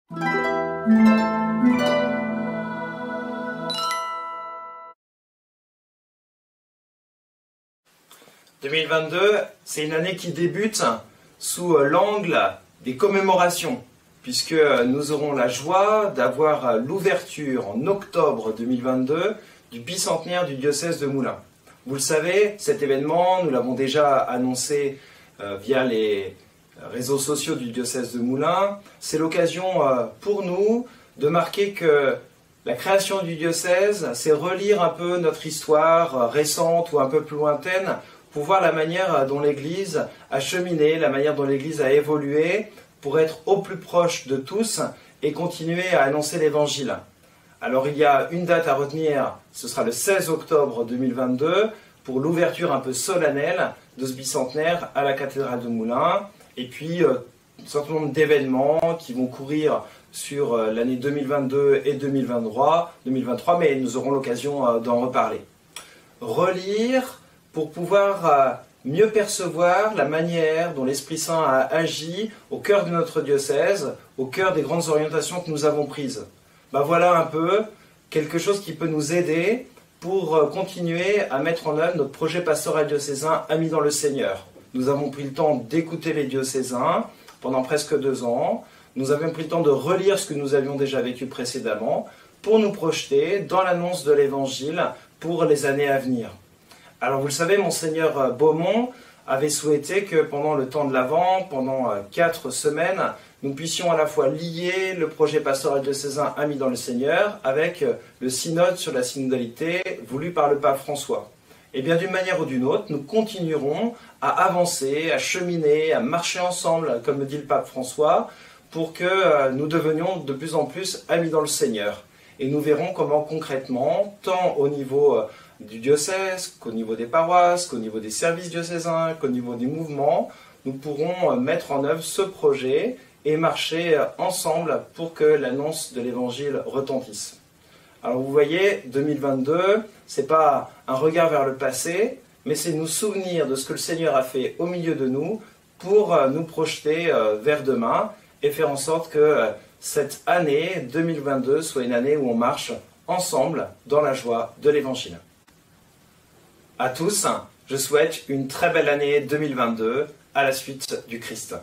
2022, c'est une année qui débute sous l'angle des commémorations, puisque nous aurons la joie d'avoir l'ouverture en octobre 2022 du bicentenaire du diocèse de Moulins. Vous le savez, cet événement, nous l'avons déjà annoncé via les réseaux sociaux du diocèse de Moulins. C'est l'occasion pour nous de marquer que la création du diocèse, c'est relire un peu notre histoire récente ou un peu plus lointaine pour voir la manière dont l'Église a cheminé, la manière dont l'Église a évolué pour être au plus proche de tous et continuer à annoncer l'Évangile. Alors il y a une date à retenir, ce sera le 16 octobre 2022 pour l'ouverture un peu solennelle de ce bicentenaire à la cathédrale de Moulins. Et puis un certain nombre d'événements qui vont courir sur l'année 2022 et 2023, mais nous aurons l'occasion d'en reparler. Relire pour pouvoir mieux percevoir la manière dont l'Esprit Saint a agi au cœur de notre diocèse, au cœur des grandes orientations que nous avons prises. Voilà un peu quelque chose qui peut nous aider pour continuer à mettre en œuvre notre projet pastoral diocésain Amis dans le Seigneur. Nous avons pris le temps d'écouter les diocésains pendant presque 2 ans. Nous avons pris le temps de relire ce que nous avions déjà vécu précédemment pour nous projeter dans l'annonce de l'Évangile pour les années à venir. Alors vous le savez, Monseigneur Beaumont avait souhaité que pendant le temps de l'Avent, pendant 4 semaines, nous puissions à la fois lier le projet pastoral diocésain Amis dans le Seigneur avec le synode sur la synodalité voulu par le pape François. Et bien d'une manière ou d'une autre, nous continuerons à avancer, à cheminer, à marcher ensemble, comme le dit le pape François, pour que nous devenions de plus en plus amis dans le Seigneur. Et nous verrons comment concrètement, tant au niveau du diocèse, qu'au niveau des paroisses, qu'au niveau des services diocésains, qu'au niveau des mouvements, nous pourrons mettre en œuvre ce projet et marcher ensemble pour que l'annonce de l'Évangile retentisse. Alors vous voyez, 2022, c'est pas un regard vers le passé, mais c'est nous souvenir de ce que le Seigneur a fait au milieu de nous pour nous projeter vers demain et faire en sorte que cette année 2022 soit une année où on marche ensemble dans la joie de l'Évangile. À tous, je souhaite une très belle année 2022 à la suite du Christ.